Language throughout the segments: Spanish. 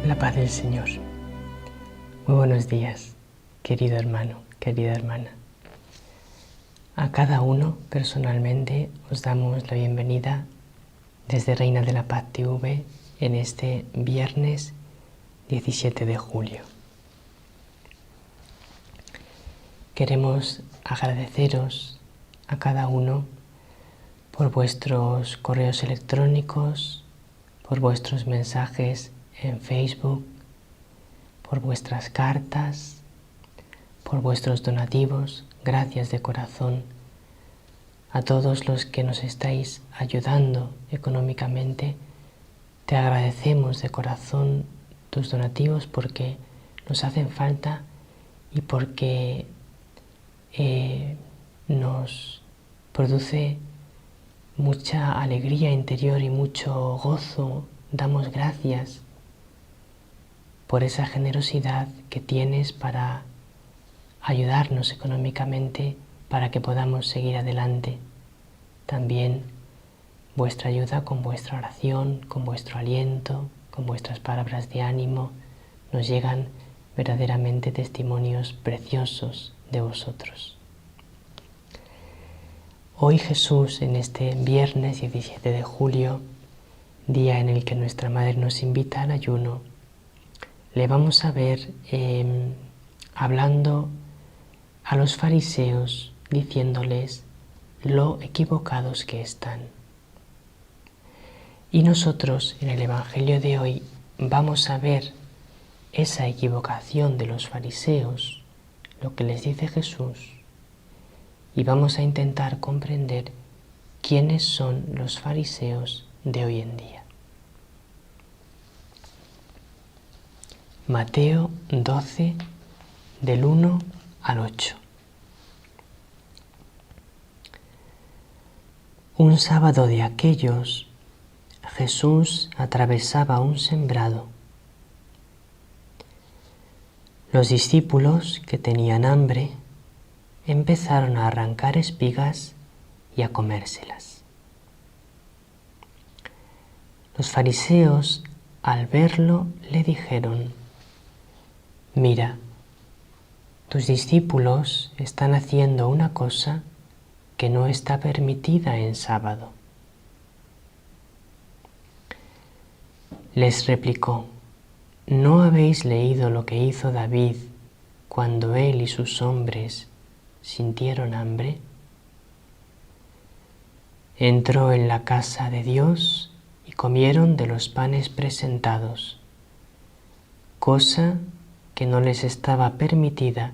La paz del Señor. Muy buenos días, querido hermano, querida hermana. A cada uno personalmente os damos la bienvenida desde Reina de la Paz TV en este viernes 17 de julio. Queremos agradeceros a cada uno por vuestros correos electrónicos, por vuestros mensajes en Facebook, por vuestras cartas, por vuestros donativos. Gracias de corazón a todos los que nos estáis ayudando económicamente. Te agradecemos de corazón tus donativos porque nos hacen falta y porque nos produce mucha alegría interior y mucho gozo. Damos gracias por esa generosidad que tienes para ayudarnos económicamente para que podamos seguir adelante. También vuestra ayuda con vuestra oración, con vuestro aliento, con vuestras palabras de ánimo, nos llegan verdaderamente testimonios preciosos de vosotros. Hoy Jesús, en este viernes 17 de julio, día en el que nuestra Madre nos invita al ayuno, le vamos a ver hablando a los fariseos, diciéndoles lo equivocados que están. Y nosotros en el Evangelio de hoy vamos a ver esa equivocación de los fariseos, lo que les dice Jesús, y vamos a intentar comprender quiénes son los fariseos de hoy en día. Mateo 12, del 1 al 8. Un sábado de aquellos, Jesús atravesaba un sembrado. Los discípulos, que tenían hambre, empezaron a arrancar espigas y a comérselas. Los fariseos, al verlo, le dijeron: «Mira, tus discípulos están haciendo una cosa que no está permitida en sábado». Les replicó: ¿no habéis leído lo que hizo David cuando él y sus hombres sintieron hambre? Entró en la casa de Dios y comieron de los panes presentados, cosa que no les estaba permitida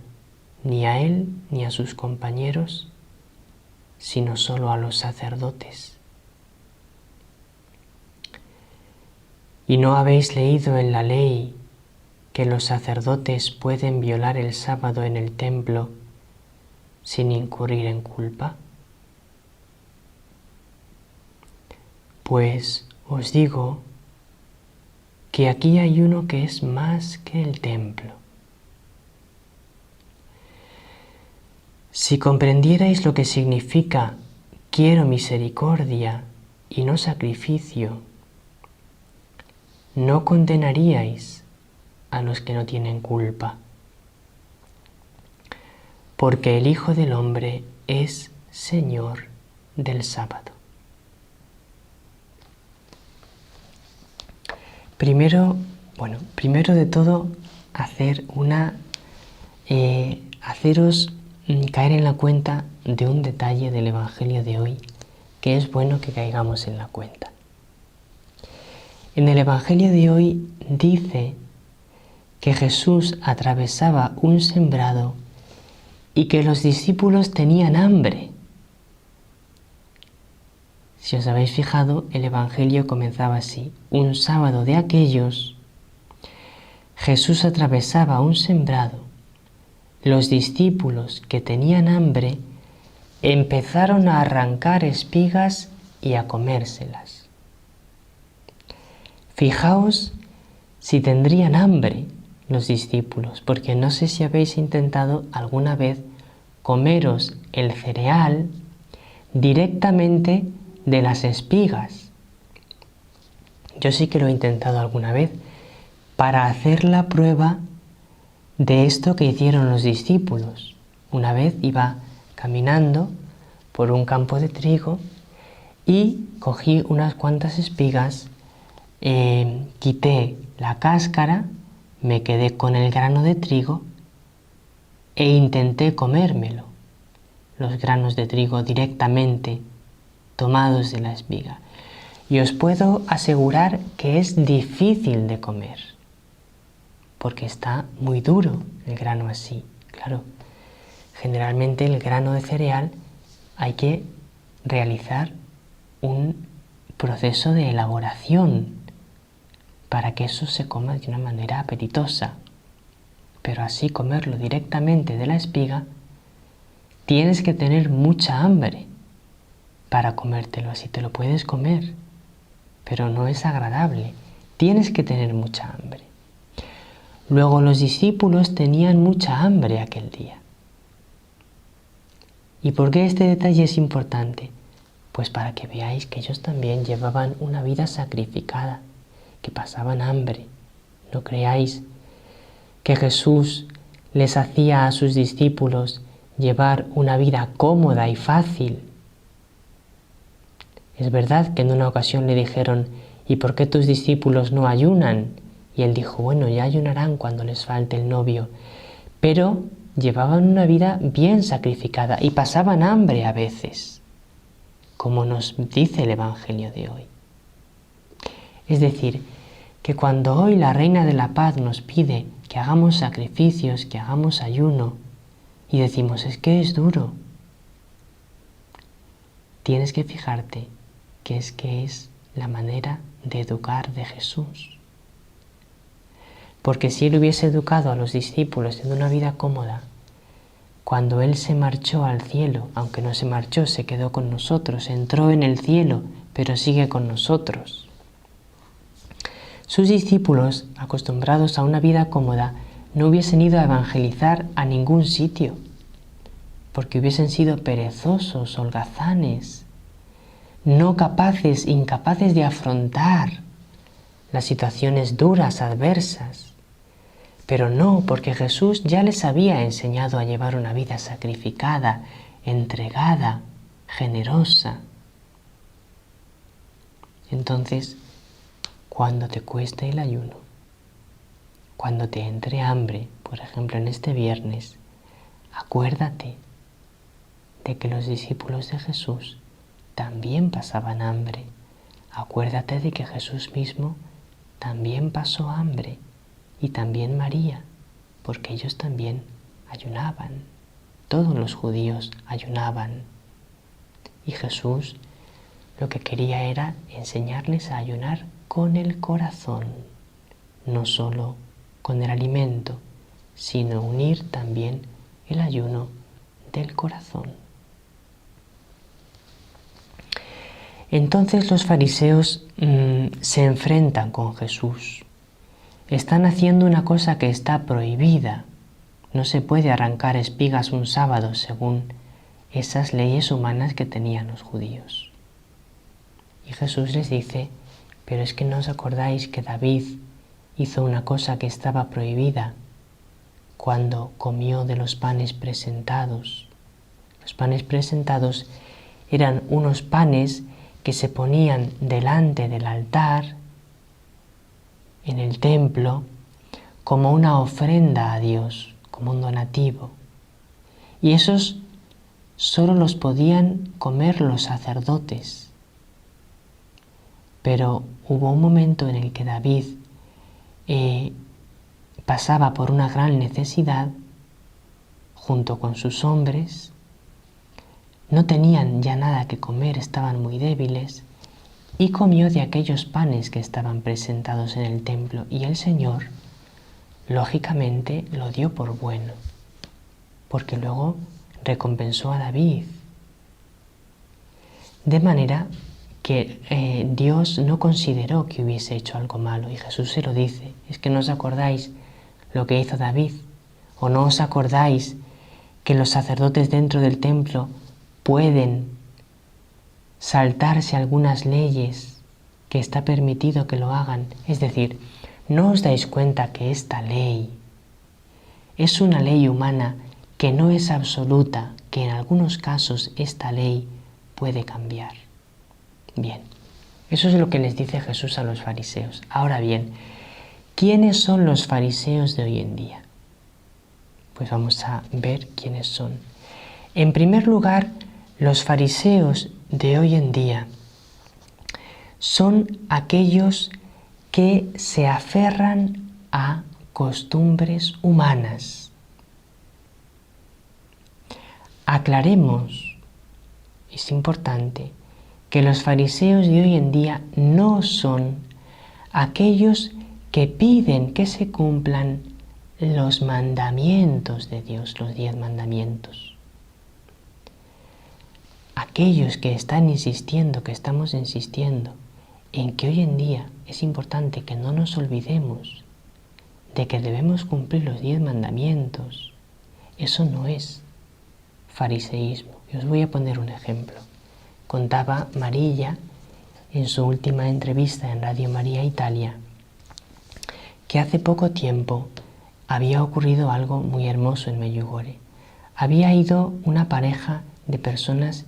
ni a él ni a sus compañeros, sino solo a los sacerdotes. ¿Y no habéis leído en la ley que los sacerdotes pueden violar el sábado en el templo sin incurrir en culpa? Pues os digo que aquí hay uno que es más que el templo. Si comprendierais lo que significa quiero misericordia y no sacrificio, no condenaríais a los que no tienen culpa, porque el Hijo del Hombre es Señor del sábado. Primero de todo, haceros caer en la cuenta de un detalle del Evangelio de hoy, que es bueno que caigamos en la cuenta. En el Evangelio de hoy dice que Jesús atravesaba un sembrado y que los discípulos tenían hambre. Si os habéis fijado, el Evangelio comenzaba así: un sábado de aquellos, Jesús atravesaba un sembrado. Los discípulos, que tenían hambre, empezaron a arrancar espigas y a comérselas. Fijaos si tendrían hambre los discípulos, porque no sé si habéis intentado alguna vez comeros el cereal directamente de las espigas. Yo sí que lo he intentado alguna vez para hacer la prueba de esto que hicieron los discípulos. Una vez iba caminando por un campo de trigo y cogí unas cuantas espigas, quité la cáscara, me quedé con el grano de trigo e intenté comérmelo. Los granos de trigo directamente tomados de la espiga. Y os puedo asegurar que es difícil de comer, porque está muy duro el grano así. Claro, generalmente el grano de cereal hay que realizar un proceso de elaboración para que eso se coma de una manera apetitosa. Pero así comerlo directamente de la espiga, tienes que tener mucha hambre para comértelo. Así te lo puedes comer, pero no es agradable. Tienes que tener mucha hambre. Luego los discípulos tenían mucha hambre aquel día. ¿Y por qué este detalle es importante? Pues para que veáis que ellos también llevaban una vida sacrificada, que pasaban hambre. No creáis que Jesús les hacía a sus discípulos llevar una vida cómoda y fácil. Es verdad que en una ocasión le dijeron: ¿y por qué tus discípulos no ayunan? Y él dijo: bueno, ya ayunarán cuando les falte el novio. Pero llevaban una vida bien sacrificada y pasaban hambre a veces, como nos dice el Evangelio de hoy. Es decir, que cuando hoy la Reina de la Paz nos pide que hagamos sacrificios, que hagamos ayuno, y decimos: es que es duro, tienes que fijarte que es la manera de educar de Jesús. Porque si Él hubiese educado a los discípulos en una vida cómoda, cuando Él se marchó al cielo, aunque no se marchó, se quedó con nosotros, entró en el cielo, pero sigue con nosotros. Sus discípulos, acostumbrados a una vida cómoda, no hubiesen ido a evangelizar a ningún sitio, porque hubiesen sido perezosos, holgazanes, no capaces, incapaces de afrontar las situaciones duras, adversas. Pero no, porque Jesús ya les había enseñado a llevar una vida sacrificada, entregada, generosa. Entonces, cuando te cueste el ayuno, cuando te entre hambre, por ejemplo en este viernes, acuérdate de que los discípulos de Jesús también pasaban hambre. Acuérdate de que Jesús mismo también pasó hambre, y también María, porque ellos también ayunaban. Todos los judíos ayunaban. Y Jesús lo que quería era enseñarles a ayunar con el corazón, no solo con el alimento, sino unir también el ayuno del corazón. Entonces los fariseos se enfrentan con Jesús. Están haciendo una cosa que está prohibida. No se puede arrancar espigas un sábado según esas leyes humanas que tenían los judíos. Y Jesús les dice: pero es que no os acordáis que David hizo una cosa que estaba prohibida cuando comió de los panes presentados. Los panes presentados eran unos panes que se ponían delante del altar en el templo como una ofrenda a Dios, como un donativo. Y esos solo los podían comer los sacerdotes. Pero hubo un momento en el que David pasaba por una gran necesidad junto con sus hombres. No tenían ya nada que comer, estaban muy débiles, y comió de aquellos panes que estaban presentados en el templo, y el Señor, lógicamente, lo dio por bueno, porque luego recompensó a David. De manera que Dios no consideró que hubiese hecho algo malo, y Jesús se lo dice: es que no os acordáis lo que hizo David, o no os acordáis que los sacerdotes dentro del templo pueden saltarse algunas leyes que está permitido que lo hagan. Es decir, ¿No os dais cuenta que esta ley es una ley humana que no es absoluta, que en algunos casos esta ley puede cambiar? Bien, eso es lo que les dice Jesús a los fariseos. Ahora bien, ¿quiénes son los fariseos de hoy en día? Pues vamos a ver quiénes son. En primer lugar, los fariseos de hoy en día son aquellos que se aferran a costumbres humanas. Aclaremos, es importante, que los fariseos de hoy en día no son aquellos que piden que se cumplan los mandamientos de Dios, los 10 mandamientos. Aquellos que están insistiendo, que estamos insistiendo, en que hoy en día es importante que no nos olvidemos de que debemos cumplir los 10 mandamientos, eso no es fariseísmo. Y os voy a poner un ejemplo. Contaba Marilla en su última entrevista en Radio María Italia que hace poco tiempo había ocurrido algo muy hermoso en Medjugorje. Había ido una pareja de personas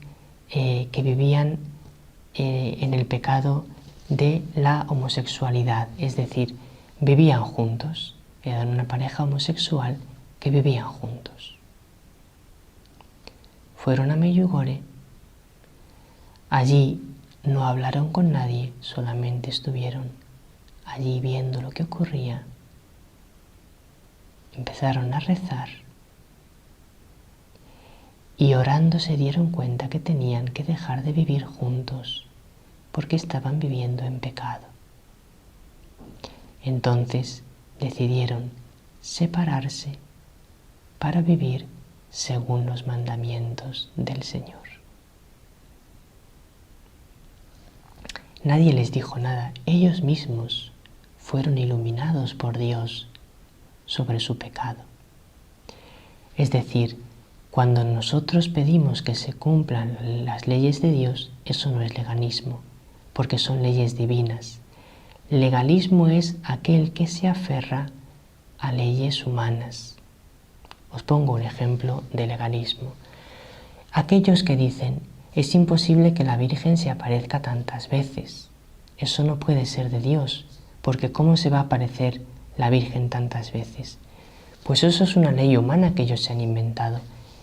que vivían en el pecado de la homosexualidad, es decir, vivían juntos. Eran una pareja homosexual que vivían juntos. Fueron a Medjugorje. Allí no hablaron con nadie, solamente estuvieron allí viendo lo que ocurría. Empezaron a rezar y orando se dieron cuenta que tenían que dejar de vivir juntos porque estaban viviendo en pecado. Entonces decidieron separarse para vivir según los mandamientos del Señor. Nadie les dijo nada, ellos mismos fueron iluminados por Dios sobre su pecado. Es decir, cuando nosotros pedimos que se cumplan las leyes de Dios, eso no es legalismo, porque son leyes divinas. Legalismo es aquel que se aferra a leyes humanas. Os pongo un ejemplo de legalismo. Aquellos que dicen, es imposible que la Virgen se aparezca tantas veces. Eso no puede ser de Dios, porque ¿cómo se va a aparecer la Virgen tantas veces? Pues eso es una ley humana que ellos se han inventado.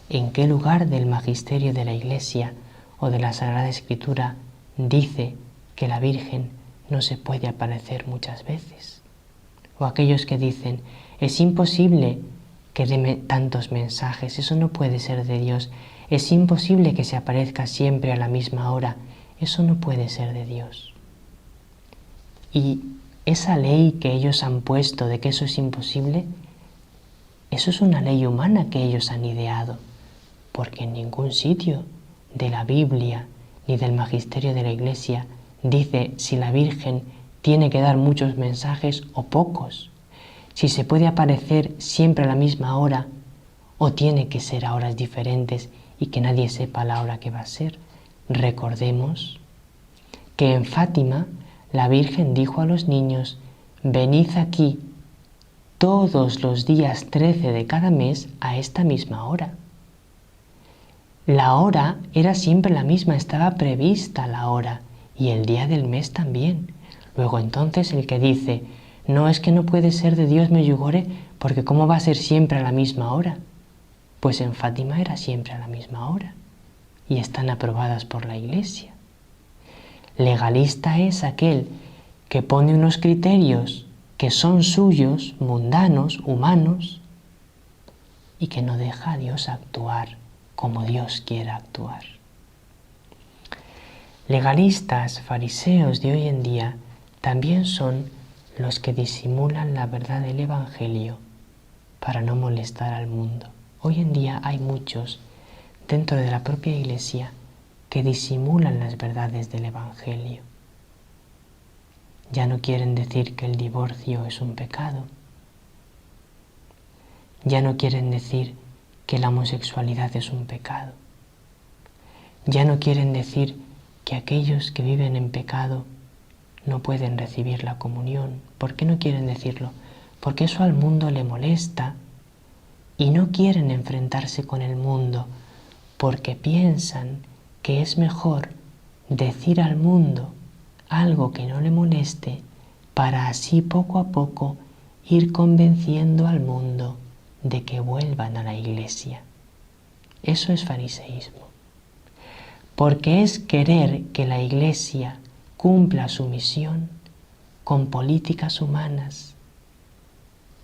¿En qué lugar del magisterio de la Iglesia o de la Sagrada Escritura dice que la Virgen no se puede aparecer muchas veces? O aquellos que dicen, es imposible que dé tantos mensajes, eso no puede ser de Dios. Es imposible que se aparezca siempre a la misma hora, eso no puede ser de Dios. Y esa ley que ellos han puesto de que eso es imposible, eso es una ley humana que ellos han ideado, porque en ningún sitio de la Biblia ni del magisterio de la Iglesia dice si la Virgen tiene que dar muchos mensajes o pocos, si se puede aparecer siempre a la misma hora o tiene que ser a horas diferentes y que nadie sepa la hora que va a ser. Recordemos que en Fátima la Virgen dijo a los niños, venid aquí todos los días 13 de cada mes a esta misma hora. La hora era siempre la misma, estaba prevista la hora y el día del mes también. Luego entonces el que dice, no es que no puede ser de Dios Medjugorje porque ¿cómo va a ser siempre a la misma hora? Pues en Fátima era siempre a la misma hora y están aprobadas por la Iglesia. Legalista es aquel que pone unos criterios que son suyos, mundanos, humanos, y que no deja a Dios actuar como Dios quiera actuar. Legalistas, fariseos de hoy en día también son los que disimulan la verdad del Evangelio para no molestar al mundo. Hoy en día hay muchos dentro de la propia Iglesia que disimulan las verdades del Evangelio. Ya no quieren decir que el divorcio es un pecado. Ya no quieren decir que la homosexualidad es un pecado. Ya no quieren decir que aquellos que viven en pecado no pueden recibir la comunión. ¿Por qué no quieren decirlo? Porque eso al mundo le molesta y no quieren enfrentarse con el mundo, porque piensan que es mejor decir al mundo algo que no le moleste para así poco a poco ir convenciendo al mundo de que vuelvan a la iglesia. Eso es fariseísmo, porque es querer que la iglesia cumpla su misión con políticas humanas,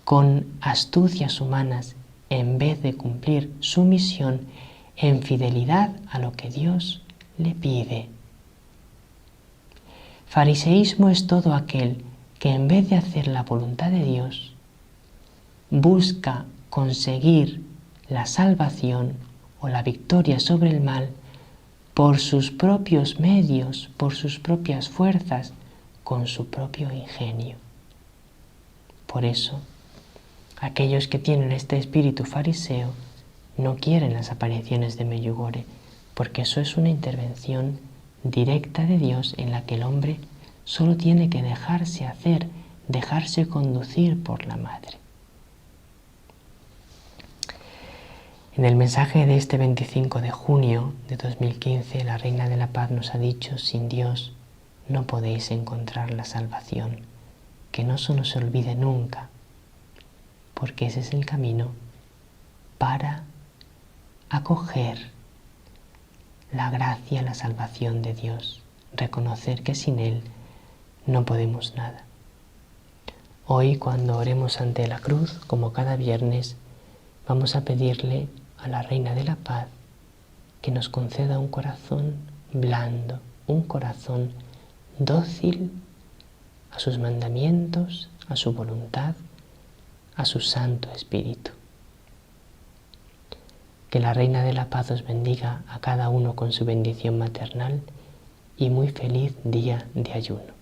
con astucias humanas, en vez de cumplir su misión en fidelidad a lo que Dios le pide. Fariseísmo es todo aquel que en vez de hacer la voluntad de Dios, busca conseguir la salvación o la victoria sobre el mal por sus propios medios, por sus propias fuerzas, con su propio ingenio. Por eso, aquellos que tienen este espíritu fariseo no quieren las apariciones de Medjugorje, porque eso es una intervención directa de Dios en la que el hombre solo tiene que dejarse hacer, dejarse conducir por la Madre. En el mensaje de este 25 de junio de 2015, la Reina de la Paz nos ha dicho: sin Dios no podéis encontrar la salvación, que no se nos olvide nunca, porque ese es el camino para acoger la gracia, la salvación de Dios, reconocer que sin Él no podemos nada. Hoy, cuando oremos ante la cruz, como cada viernes, vamos a pedirle a la Reina de la Paz que nos conceda un corazón blando, un corazón dócil a sus mandamientos, a su voluntad, a su Santo Espíritu. Que la Reina de la Paz os bendiga a cada uno con su bendición maternal y muy feliz día de ayuno.